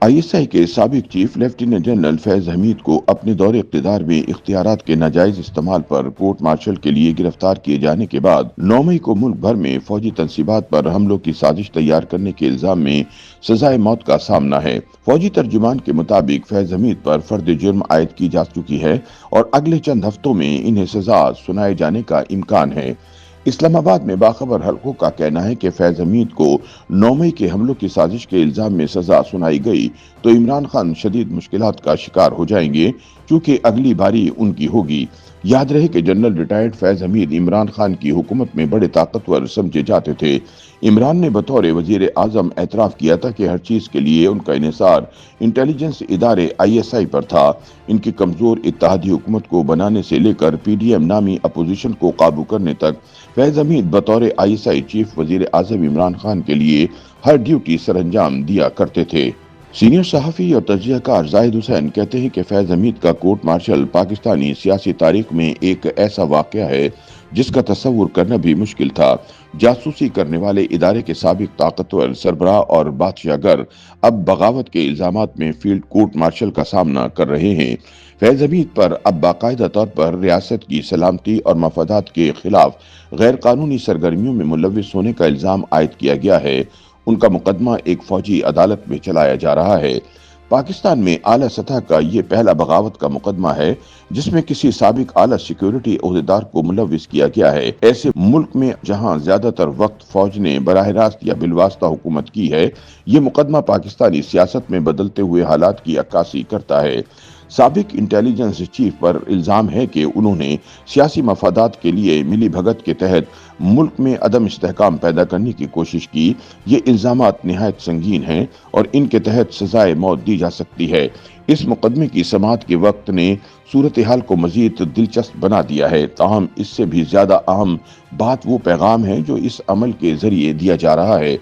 ISI کے سابق chief lieutenant general فیض حمید کو اپنے دور اقتدار میں اختیارات کے ناجائز استعمال پر کورٹ مارشل کے لیے گرفتار کیے جانے کے بعد 9 مئی کو ملک بھر میں فوجی تنصیبات پر حملوں کی سازش تیار کرنے کے الزام میں سزائے موت کا سامنا ہے۔ فوجی ترجمان کے مطابق فیض حمید پر فرد جرم عائد کی جا چکی ہے اور اگلے چند ہفتوں میں انہیں سزا سنائے جانے کا امکان ہے۔ اسلام آباد میں باخبر حلقوں کا کہنا ہے کہ فیض حمید کو 9 مئی کے حملوں کی سازش کے الزام میں سزا سنائی گئی تو عمران خان شدید مشکلات کا شکار ہو جائیں گے، چونکہ اگلی باری ان کی ہوگی۔ یاد رہے کہ جنرل ریٹائرڈ فیض حمید عمران خان کی حکومت میں بڑے طاقتور سمجھے جاتے تھے۔ عمران نے بطور وزیر اعظم اعتراف کیا تھا کہ ہر چیز کے لیے ان کا انحصار انٹیلیجنس ادارے ISI پر تھا۔ ان کی کمزور اتحادی حکومت کو بنانے سے لے کر PDM نامی اپوزیشن کو قابو کرنے تک فیض حمید بطور ISI چیف وزیر اعظم عمران خان کے لیے ہر ڈیوٹی سر انجام دیا کرتے تھے۔ سینئر صحافی اور تجزیہ کار زاہد حسین کہتے ہیں کہ فیض حمید کا کورٹ مارشل پاکستانی سیاسی تاریخ میں ایک ایسا واقعہ ہے جس کا تصور کرنا بھی مشکل تھا۔ جاسوسی کرنے والے ادارے کے سابق طاقتور سربراہ اور بادشاہ گر اب بغاوت کے الزامات میں فیلڈ کورٹ مارشل کا سامنا کر رہے ہیں۔ فیض حمید پر اب باقاعدہ طور پر ریاست کی سلامتی اور مفادات کے خلاف غیر قانونی سرگرمیوں میں ملوث ہونے کا الزام عائد کیا گیا ہے۔ ان کا مقدمہ ایک فوجی عدالت میں چلایا جا رہا ہے۔ پاکستان میں اعلیٰ سطح کا یہ پہلا بغاوت کا مقدمہ ہے جس میں کسی سابق اعلیٰ سیکیورٹی عہدیدار کو ملوث کیا گیا ہے۔ ایسے ملک میں جہاں زیادہ تر وقت فوج نے براہ راست یا بالواسطہ حکومت کی ہے، یہ مقدمہ پاکستانی سیاست میں بدلتے ہوئے حالات کی عکاسی کرتا ہے۔ سابق انٹیلیجنس چیف پر الزام ہے کہ انہوں نے سیاسی مفادات کے لیے ملی بھگت کے تحت ملک میں عدم استحکام پیدا کرنے کی کوشش کی۔ یہ الزامات نہایت سنگین ہیں اور ان کے تحت سزائے موت دی جا سکتی ہے۔ اس مقدمے کی سماعت کے وقت نے صورتحال کو مزید دلچسپ بنا دیا ہے، تاہم اس سے بھی زیادہ اہم بات وہ پیغام ہے جو اس عمل کے ذریعے دیا جا رہا ہے۔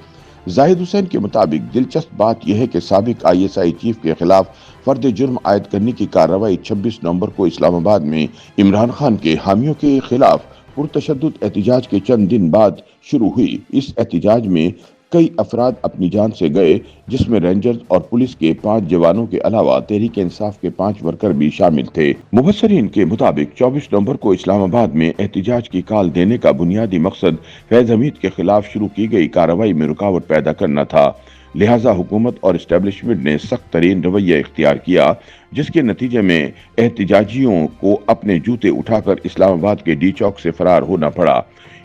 زاہد حسین کے مطابق دلچسپ بات یہ ہے کہ سابق ISI چیف کے خلاف فرد جرم عائد کرنے کی کارروائی 26 نومبر کو اسلام آباد میں عمران خان کے حامیوں کے خلاف پرتشدد احتجاج کے چند دن بعد شروع ہوئی۔ اس احتجاج میں کئی افراد اپنی جان سے گئے، جس میں رینجرز اور پولیس کے 5 جوانوں کے علاوہ تحریک انصاف کے 5 ورکر بھی شامل تھے۔ مبصرین کے مطابق 24 نومبر کو اسلام آباد میں احتجاج کی کال دینے کا بنیادی مقصد فیض حمید کے خلاف شروع کی گئی کارروائی میں رکاوٹ پیدا کرنا تھا، لہٰذا حکومت اور اسٹیبلشمنٹ نے سخت ترین رویہ اختیار کیا، جس کے نتیجے میں احتجاجیوں کو اپنے جوتے اٹھا کر اسلام آباد کے ڈی چوک سے فرار ہونا پڑا۔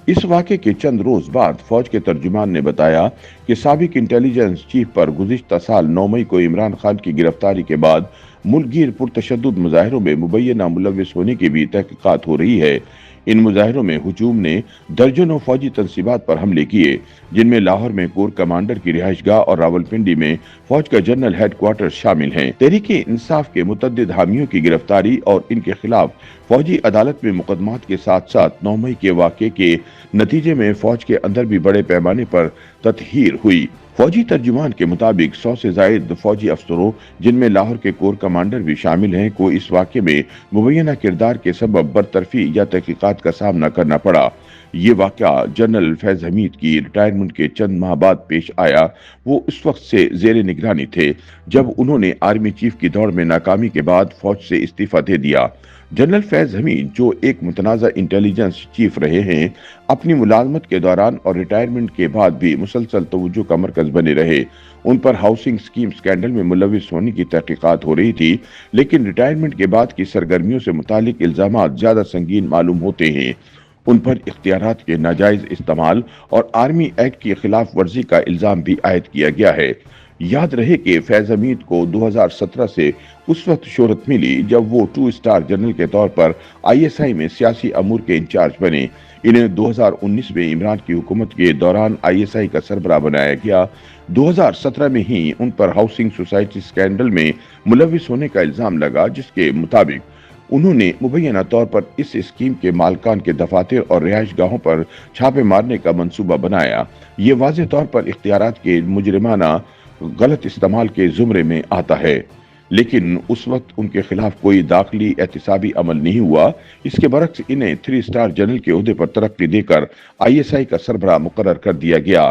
اس واقعے کے چند روز بعد فوج کے ترجمان نے بتایا کہ سابق انٹیلیجنس چیف پر گزشتہ سال 9 مئی کو عمران خان کی گرفتاری کے بعد ملک گیر پرتشدد مظاہروں میں مبینہ ملوث ہونے کی بھی تحقیقات ہو رہی ہے۔ ان مظاہروں میں ہجوم نے درجنوں فوجی تنصیبات پر حملے کیے، جن میں لاہور میں کور کمانڈر کی رہائش گاہ اور راولپنڈی میں فوج کا جنرل ہیڈ کوارٹر شامل ہیں۔ تحریک انصاف کے متعدد حامیوں کی گرفتاری اور ان کے خلاف فوجی عدالت میں مقدمات کے ساتھ ساتھ 9 مئی کے واقعے کے نتیجے میں فوج کے اندر بھی بڑے پیمانے پر تطہیر ہوئی۔ فوجی ترجمان کے مطابق 100 سے زائد فوجی افسروں، جن میں لاہور کے کور کمانڈر بھی شامل ہیں، کو اس واقعے میں مبینہ کردار کے سبب برطرفی یا تحقیقات کا سامنا کرنا پڑا۔ یہ واقعہ جنرل فیض حمید کی ریٹائرمنٹ کے چند ماہ بعد پیش آیا۔ وہ اس وقت سے زیر نگرانی تھے جب انہوں نے آرمی چیف کی دوڑ میں ناکامی کے بعد فوج سے استعفیٰ دے دیا۔ جنرل فیض حمید، جو ایک متنازع انٹیلیجنس چیف رہے ہیں، اپنی ملازمت کے دوران اور ریٹائرمنٹ کے بعد بھی مسلسل توجہ کا مرکز بنے رہے۔ ان پر ہاؤسنگ اسکیم سکینڈل میں ملوث ہونے کی تحقیقات ہو رہی تھی، لیکن ریٹائرمنٹ کے بعد کی سرگرمیوں سے متعلق الزامات زیادہ سنگین معلوم ہوتے ہیں۔ ان پر اختیارات کے ناجائز استعمال اور آرمی ایکٹ کی خلاف ورزی کا الزام بھی عائد کیا گیا ہے۔ یاد رہے کہ فیض حمید کو 2017 سے اس وقت شہرت ملی جب وہ 2 اسٹار جنرل کے طور پر ISI میں سیاسی امور کے انچارج بنے۔ انہیں 2019 میں عمران کی حکومت کے دوران ISI کا سربراہ بنایا گیا۔ 2017 میں ہی ان پر ہاؤسنگ سوسائٹی سکینڈل میں ملوث ہونے کا الزام لگا، جس کے مطابق انہوں نے مبینہ طور پر اس اسکیم کے مالکان کے دفاتر اور رہائش گاہوں پر چھاپے مارنے کا منصوبہ بنایا۔ یہ واضح طور پر اختیارات کے مجرمانہ غلط استعمال کے زمرے میں آتا ہے، لیکن اس وقت ان کے خلاف کوئی داخلی احتسابی عمل نہیں ہوا۔ اس کے برعکس انہیں 3 اسٹار جنرل کے عہدے پر ترقی دے کر ISI کا سربراہ مقرر کر دیا گیا۔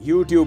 YouTube